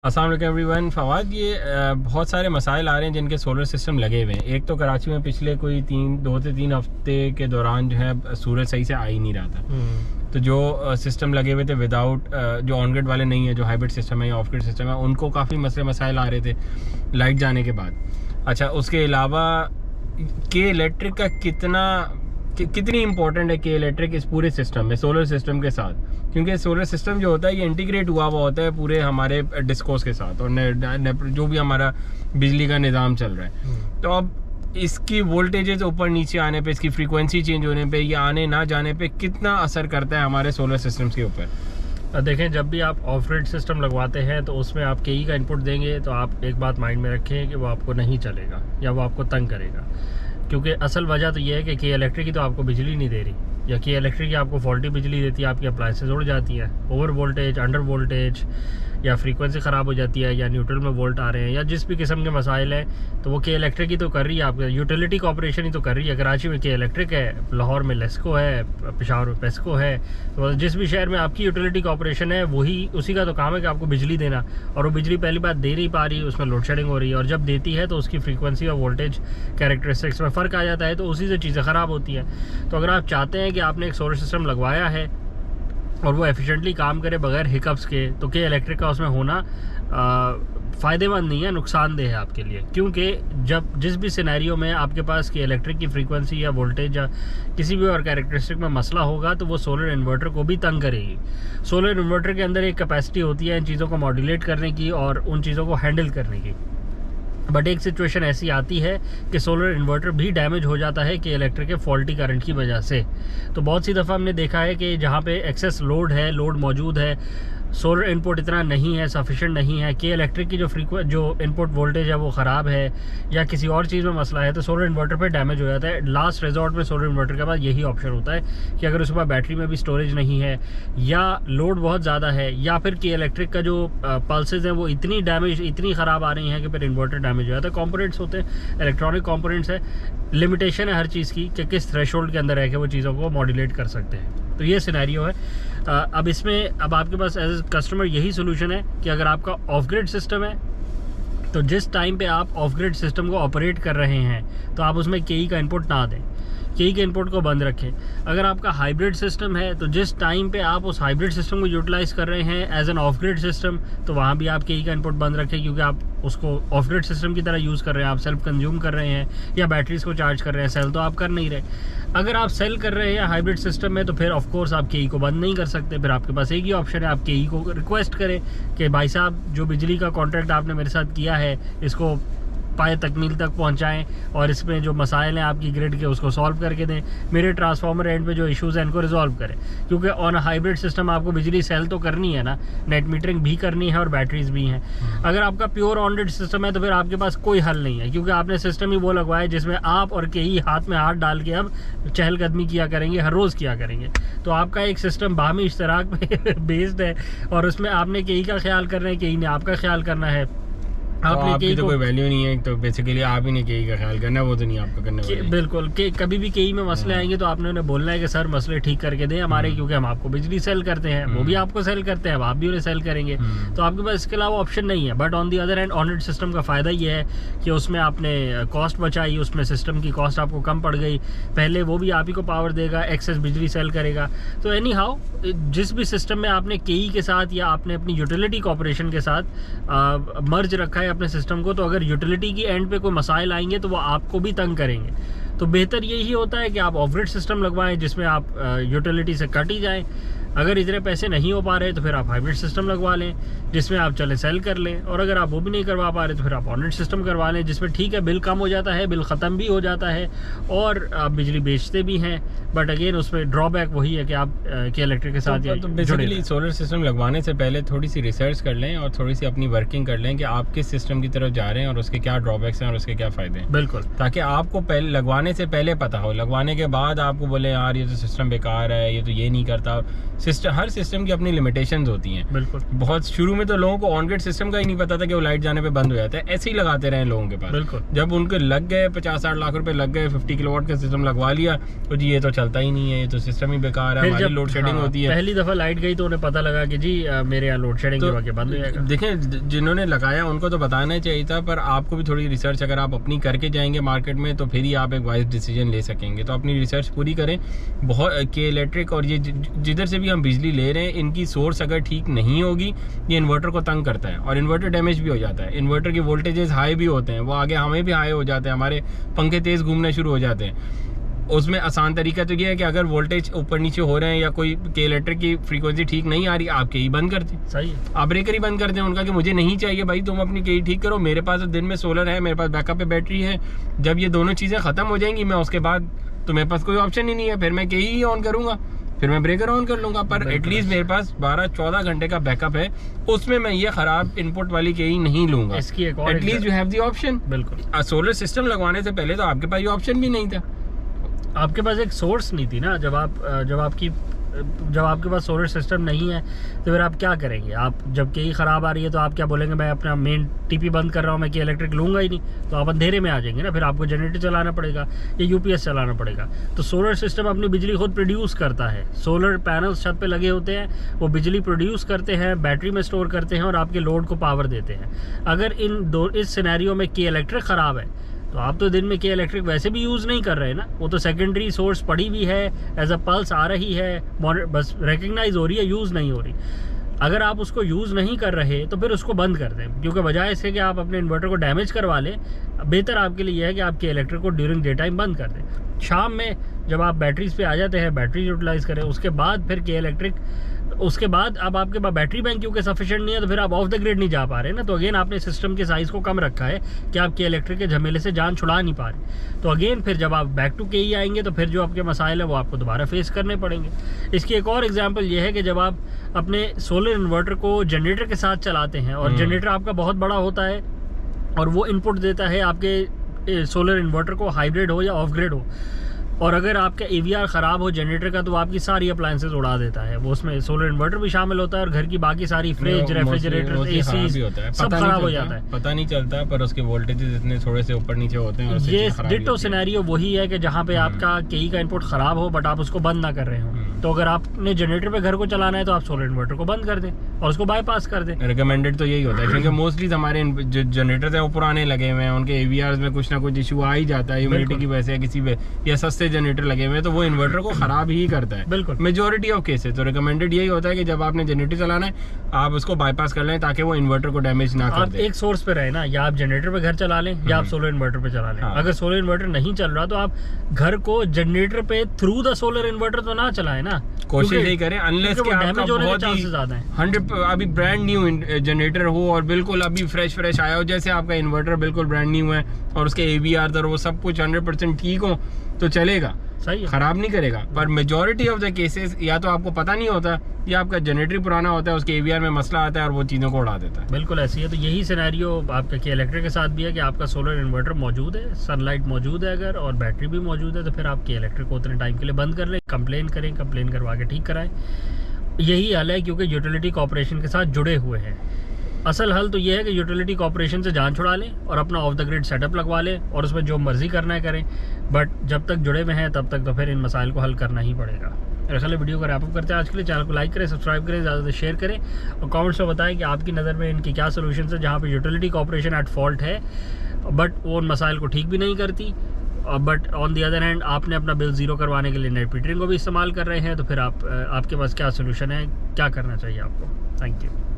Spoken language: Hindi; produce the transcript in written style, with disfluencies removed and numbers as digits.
अस्सलाम वालेकुम एवरीवन। फवाद, ये बहुत सारे मसाइल आ रहे हैं जिनके सोलर सिस्टम लगे हुए हैं। एक तो कराची में पिछले कोई 2 से 3 हफ्ते के दौरान जो है सूरज सही से आ ही नहीं रहा था। तो जो सिस्टम लगे हुए थे विदाउट जो ऑन ग्रिड वाले नहीं है, जो हाइब्रिड सिस्टम है या ऑफ ग्रिड सिस्टम है, उनको काफ़ी मसाइल आ रहे थे लाइट जाने के बाद। अच्छा, उसके अलावा के इलेक्ट्रिक का कितनी इंपॉर्टेंट है के इलेक्ट्रिक इस पूरे सिस्टम में, सोलर सिस्टम के साथ, क्योंकि सोलर सिस्टम जो होता है ये इंटीग्रेट हुआ होता है पूरे हमारे डिस्कोस के साथ और जो भी हमारा बिजली का निज़ाम चल रहा है। तो अब इसकी वोल्टेजेस ऊपर नीचे आने पे, इसकी फ्रीक्वेंसी चेंज होने पे या आने ना जाने पे कितना असर करता है हमारे सोलर सिस्टम्स के ऊपर। देखें, जब भी आप ऑफ ग्रिड सिस्टम लगवाते हैं तो उसमें आप के ई का इनपुट देंगे तो आप एक बात माइंड में रखें कि वो आपको नहीं चलेगा या वो आपको तंग करेगा, क्योंकि असल वजह तो ये है कि के इलेक्ट्रिक की तो आपको बिजली नहीं दे रही, या के इलेक्ट्रिक की आपको फॉल्टी बिजली देती है, आपकी अप्लाइंसेस उड़ जाती हैं, ओवर वोल्टेज, अंडर वोल्टेज, या फ्रीक्वेंसी ख़राब हो जाती है, या न्यूट्रल में वोल्ट आ रहे हैं, या जिस भी किस्म के मसाइल हैं, तो वो के इलेक्ट्रिक ही तो कर रही है, आपका यूटिलिटी कॉर्पोरेशन ही तो कर रही है। कराची में के इलेक्ट्रिक है, लाहौर में लेस्को है, पेशावर में पेस्को है। तो जिस भी शहर में आपकी यूटिलिटी कॉर्पोरेशन है वही उसी का तो काम है कि आपको बिजली देना, और वो बिजली पहली बात दे नहीं पा रही, उसमें लोड शेडिंग हो रही है, और जब देती है तो उसकी फ्रीक्वेंसी और वोल्टेज कैरेक्टरिस्टिक्स में फ़र्क आ जाता है, तो उसी से चीज़ें ख़राब होती हैं। तो अगर आप चाहते हैं कि आपने एक सोलर सिस्टम लगवाया है और वो एफिशिएंटली काम करे बगैर हिकअप्स के, तो के इलेक्ट्रिक का उसमें होना फ़ायदेमंद नहीं है, नुकसानदेह है आपके लिए। क्योंकि जब जिस भी सिनेरियो में आपके पास के इलेक्ट्रिक की फ्रीक्वेंसी या वोल्टेज या किसी भी और कैरेक्टरिस्टिक में मसला होगा तो वो सोलर इन्वर्टर को भी तंग करेगी। सोलर इन्वर्टर के अंदर एक कैपेसिटी होती है इन चीज़ों को मॉड्यूलेट करने की और उन चीज़ों को हैंडल करने की। बट एक सिचुएशन ऐसी आती है कि सोलर इन्वर्टर भी डैमेज हो जाता है कि इलेक्ट्रिक के फॉल्टी करंट की वजह से। तो बहुत सी दफ़ा हमने देखा है कि जहाँ पे एक्सेस लोड है, लोड मौजूद है, सोलर इनपुट इतना नहीं है, सफिशेंट नहीं है, कि इलेक्ट्रिक की जो इनपुट वोल्टेज है वो ख़राब है, या किसी और चीज़ में मसला है, तो सोलर इन्वर्टर पे डैमेज हो जाता है। लास्ट रिजॉर्ट में सोलर इन्वर्टर के पास यही ऑप्शन होता है कि अगर उसके पास बैटरी में भी स्टोरेज नहीं है, या लोड बहुत ज़्यादा है, या फिर कि इलेक्ट्रिक का जो पल्सेज हैं वो इतनी ख़राब आ रही हैं कि फिर इन्वर्टर डैमेज हो जाता है। कॉम्पोनेंट्स होते हैं, इलेक्ट्रॉनिक कॉम्पोनेंट्स है, लिमिटेशन है हर चीज़ की कि किस थ्रेशोल्ड के अंदर रह के वो चीज़ों को मॉड्यूलेट कर सकते हैं। तो ये सिनेरियो है। अब आपके पास एज ए कस्टमर यही सोल्यूशन है कि अगर आपका ऑफ ग्रिड सिस्टम है तो जिस टाइम पे आप ऑफ ग्रिड सिस्टम को ऑपरेट कर रहे हैं तो आप उसमें के ई का इनपुट ना दें, के ई के इनपुट को बंद रखें। अगर आपका हाइब्रिड सिस्टम है तो जिस टाइम पे आप उस हाइब्रिड सिस्टम को यूटिलाइज़ कर रहे हैं as an off grid system, तो वहाँ भी आप के ई का इनपुट बंद रखें, क्योंकि आप उसको ऑफ ग्रिड सिस्टम की तरह यूज़ कर रहे हैं, आप सेल्फ कंज्यूम कर रहे हैं या बैटरीज को चार्ज कर रहे हैं, सेल तो आप कर नहीं रहे। अगर आप सेल कर रहे हैं हाइब्रिड सिस्टम में तो फिर ऑफ कोर्स आप के ई को बंद नहीं कर सकते, फिर आपके पास एक ही ऑप्शन है, आप के ई को रिक्वेस्ट करें कि भाई साहब जो बिजली का कॉन्ट्रैक्ट आपने मेरे साथ किया है इसको पाए तकमील तक पहुंचाएं, और इसमें जो मसाइल हैं आपकी ग्रिड के उसको सॉल्व करके दें, मेरे ट्रांसफार्मर एंड पे जो इश्यूज़ हैं इनको रिजॉल्व करें। क्योंकि ऑन हाइब्रिड सिस्टम आपको बिजली सेल तो करनी है ना, नेट मीटरिंग भी करनी है और बैटरीज भी हैं। अगर आपका प्योर ऑन ग्रिड सिस्टम है तो फिर आपके पास कोई हल नहीं है, क्योंकि आपने सिस्टम ही वो लगवाया जिसमें आप और के ही हाथ में हाथ डाल के अब चहलकदमी किया करेंगे, हर रोज़ किया करेंगे। तो आपका एक सिस्टम बाहमी इश्तराक पे बेस्ड है, और उसमें आपने के ही का ख्याल करना है, के ही ने आपका ख्याल करना है। आपकी तो कोई वैल्यू नहीं है, तो बेसिकली आप ही ने के ई का ख्याल करना है, वो तो नहीं आपका करने वाला है। बिल्कुल, कि कभी भी के ई में मसले आएंगे तो आपने उन्हें बोलना है कि सर मसले ठीक करके दें हमारे, क्योंकि हम आपको बिजली सेल करते हैं, वो भी आपको सेल करते हैं, आप भी उन्हें सेल करेंगे। तो आपके पास इसके अलावा ऑप्शन नहीं है। But on the other hand on grid system का फ़ायदा ये है कि उसमें आपने कॉस्ट बचाई, उसमें सिस्टम की कॉस्ट आपको कम पड़ गई, पहले वो भी आप ही को पावर देगा, एक्सेस बिजली सेल करेगा। तो एनी हाउ जिस भी सिस्टम में आपने के ई के साथ या आपने अपनी यूटिलिटी कॉर्पोरेशन के साथ मर्ज रखा है अपने सिस्टम को, तो अगर यूटिलिटी की एंड पे कोई मसाइल आएंगे तो वो आपको भी तंग करेंगे। तो बेहतर यही होता है कि आप ऑफ ग्रिड सिस्टम लगवाएं जिसमें आप यूटिलिटी से कट ही जाएं। अगर इतने पैसे नहीं हो पा रहे तो फिर आप हाइब्रिड सिस्टम लगवा लें जिसमें आप चले सेल कर लें, और अगर आप वो भी नहीं करवा पा रहे तो फिर आप ऑन ग्रिड सिस्टम करवा लें जिसमें ठीक है बिल कम हो जाता है, बिल ख़त्म भी हो जाता है और आप बिजली बेचते भी हैं। बट अगेन उसमें ड्रॉबैक वही है कि आप के इलेक्ट्रिक के साथ तो बेसिकली सोलर सिस्टम लगवाने से पहले थोड़ी सी रिसर्च कर लें और थोड़ी सी अपनी वर्किंग कर लें कि आप किस सिस्टम की तरफ जा रहे हैं और उसके क्या ड्रॉबैक्स हैं और उसके क्या फ़ायदे हैं। बिल्कुल, ताकि आपको पहले लगवाने से पहले पता हो, लगवाने के बाद आपको बोले यार ये तो सिस्टम बेकार है, ये तो ये नहीं करता, सिस्टम, हर सिस्टम की अपनी लिमिटेशंस होती हैं। बिल्कुल। बहुत शुरू में तो लोगों को ऑन ग्रिड सिस्टम का ही नहीं पता था कि वो लाइट जाने पे बंद हो जाता है, ऐसे ही लगाते रहे लोगों के पास। बिल्कुल। जब उनके लग गए 50-60 लाख रुपए लग गए, 50 किलोवाट का सिस्टम लगवा लिया, तो जी ये तो चलता ही नहीं है, ये तो सिस्टम ही बेकार है, हमारी लोड शेडिंग होती है। पहली दफा लाइट गई तो उन्हें पता लगा कि जी मेरे यहाँ लोड शेडिंग की वजह बंद हो जाएगा। देखें, जिन्होंने लगाया उनको तो बताना चाहिए था, पर आपको भी थोड़ी रिसर्च अगर आप अपनी करके जाएंगे मार्केट में तो फिर ही आप एक वाइज डिसीजन ले सकेंगे। तो अपनी रिसर्च पूरी करें। बहुत के इलेक्ट्रिक और ये जिधर से भी हम बिजली ले रहे हैं, इनकी सोर्स अगर ठीक नहीं होगी, ये इन्वर्टर को तंग करता है और इन्वर्टर डैमेज भी हो जाता है। इन्वर्टर की वोल्टेजेस हाई भी होते हैं, वो आगे हमें भी हाई हो जाते हैं, हमारे पंखे तेज घूमने शुरू हो जाते हैं। उसमें आसान तरीका तो ये है कि अगर वोल्टेज ऊपर नीचे हो रहे हैं या कोई के इलेक्ट्रिक की फ्रीक्वेंसी ठीक नहीं आ रही, आप के ही बंद कर दें। सही है। आप ब्रेकर ही बंद कर दें उनका कि मुझे नहीं चाहिए भाई, तुम अपनी के ही ठीक करो, मेरे पास दिन में सोलर है, मेरे पास बैकअप पे बैटरी है। जब ये दोनों चीज़ें ख़त्म हो जाएंगी, मैं उसके बाद तो मेरे पास कोई ऑप्शन ही नहीं है, फिर मैं के ही ऑन करूँगा, फिर मैं ब्रेकर ऑन कर लूँगा। पर एटलीस्ट मेरे पास 12-14 घंटे का बैकअप है, उसमें मैं ये ख़राब इनपुट वाली के ही नहीं लूँगा। At least you have the option. बिल्कुल। सोलर सिस्टम लगवाने से पहले तो आपके पास ये ऑप्शन भी नहीं था, आपके पास एक सोर्स नहीं थी ना। जब आपके पास सोलर सिस्टम नहीं है तो फिर आप क्या करेंगे? आप जब के ही ख़राब आ रही है तो आप क्या बोलेंगे, मैं अपना मेन टीपी बंद कर रहा हूँ, मैं के इलेक्ट्रिक लूँगा ही नहीं, तो आप अंधेरे में आ जाएंगे ना। फिर आपको जनरेटर चलाना पड़ेगा या यूपीएस चलाना पड़ेगा। तो सोलर सिस्टम अपनी बिजली खुद प्रोड्यूस करता है। सोलर पैनल्स छत पे लगे होते हैं, वो बिजली प्रोड्यूस करते हैं, बैटरी में स्टोर करते हैं और आपके लोड को पावर देते हैं। अगर इस सिनेरियो में के इलेक्ट्रिक ख़राब है तो आप तो दिन में के इलेक्ट्रिक वैसे भी यूज़ नहीं कर रहे ना, वो तो सेकेंडरी सोर्स पड़ी हुई है, एज अ पल्स आ रही है, बस रिकग्नाइज हो रही है, यूज़ नहीं हो रही। अगर आप उसको यूज़ नहीं कर रहे तो फिर उसको बंद कर दें, क्योंकि बजाय इसके कि आप अपने इन्वर्टर को डैमेज करवा लें, बेहतर आपके लिए यह है कि आप के इलेक्ट्रिक को ड्यूरिंग डे टाइम बंद कर दें। शाम में जब आप बैटरीज पे आ जाते हैं, बैटरी यूटिलाइज़ करें, उसके बाद फिर के इलेक्ट्रिक, उसके बाद अब आपके पास बैटरी बैंक क्योंकि सफिशिएंट नहीं है तो फिर आप ऑफ द ग्रिड नहीं जा पा रहे ना। तो अगेन आपने सिस्टम के साइज़ को कम रखा है कि आपके इलेक्ट्रिक के झमेले से जान छुड़ा नहीं पा रहे। तो अगेन फिर जब आप बैक टू के ही आएंगे तो फिर जो आपके मसाइल है वो आपको दोबारा फेस करने पड़ेंगे। इसकी एक और एग्जांपल ये है कि जब आप अपने सोलर इन्वर्टर को जनरेटर के साथ चलाते हैं और जनरेटर आपका बहुत बड़ा होता है और वो इनपुट देता है आपके सोलर इन्वर्टर को, हाइब्रिड हो या ऑफ ग्रिड हो, और अगर आपका AVR ख़राब हो जनरेटर का तो आपकी सारी अप्लायंसेस उड़ा देता है। वो उसमें सोलर इन्वर्टर भी शामिल होता है और घर की बाकी सारी फ्रिज, रेफ्रिजरेटर, AC सब खराब हो जाता है। पता नहीं चलता, पर उसके वोल्टेजेस इतने थोड़े से ऊपर नीचे होते हैं। ये डिट्टो सिनेरियो वही है कि जहाँ पे आपका KE का इनपुट ख़राब हो बट आप उसको बंद ना कर रहे हो। तो अगर आपने जनरेटर पे घर को चलाना है तो आप सोलर इन्वर्टर को बंद कर दें और उसको बाईपास कर दें। रिकमेंडेड तो यही होता है, क्योंकि मोस्टली हमारे जो जनरेटर है वो पुराने लगे हुए हैं, उनके AVRs में कुछ ना कुछ इशू आ ही जाता है, ह्यूमिडिटी की वजह से किसी पे, या सस्ते जनरेटर लगे हुए हैं तो वो इन्वर्टर को खराब ही करता है। बिल्कुल, मेजोरिटी ऑफ केसेस। तो रिकमेंडेड यही होता है कि जब आपने जनरेटर चलाना है आप उसको बाईपास कर लें ताकि वो इन्वर्टर को डैमेज ना कर दे। एक सोर्स पे रहे ना, या आप जनरेटर पे घर चला लें या आप सोलर इन्वर्टर पे चला लें। अगर सोलर इन्वर्टर नहीं चल रहा तो आप घर को जनरेटर पे थ्रू द सोलर इन्वर्टर तो ना चलाएं ना, कोशिश नहीं करें अनलेस कि आपका बहुत ही 100 अभी ब्रांड न्यू जनरेटर हो और बिल्कुल अभी फ्रेश आया हो, जैसे आपका इन्वर्टर बिल्कुल ब्रांड न्यू है और उसके AVR और वो सब कुछ 100% ठीक हो तो चलेगा, सही है, खराब नहीं करेगा। पर मेजॉरिटी ऑफ द केसेस या तो आपको पता नहीं होता या आपका जनरेटर पुराना होता है, उसके AVR में मसला आता है और वो चीज़ों को उड़ा देता है। बिल्कुल ऐसी है। तो यही सिनेरियो आपका के इलेक्ट्रिक के साथ भी है कि आपका सोलर इन्वर्टर मौजूद है, सनलाइट मौजूद है अगर, और बैटरी भी मौजूद है, तो फिर आप के इलेक्ट्रिक को उतने टाइम के लिए बंद कर लें, कंप्लेन करें, कंप्लेन करवा के ठीक कराएं। यही हल है, क्योंकि यूटिलिटी कॉर्पोरेशन के साथ जुड़े हुए हैं। असल हल तो ये है कि यूटिलिटी कॉर्पोरेशन से जान छुड़ा लें और अपना ऑफ द ग्रिड सेटअप लगवा लें और उसमें जो मर्जी करना है करें, बट जब तक जुड़े हुए हैं तब तक तो फिर इन मसाइल को हल करना ही पड़ेगा। मेरे ख्याल वीडियो को रैप अप करते हैं आज के लिए। चैनल को लाइक करें, सब्सक्राइब करें, ज़्यादा से शेयर करें और कमेंट्स में बताएं कि आपकी नज़र में इनकी क्या सोल्यूशन है जहाँ पे यूटिलिटी कॉर्पोरेशन एट फॉल्ट है बट वो उन मसाइल को ठीक भी नहीं करती, but on the other hand आपने अपना बिल ज़ीरो करवाने के लिए नेट मीटरिंग को भी इस्तेमाल कर रहे हैं। तो फिर आपके पास क्या सोल्यूशन है, क्या करना चाहिए आपको। Thank you.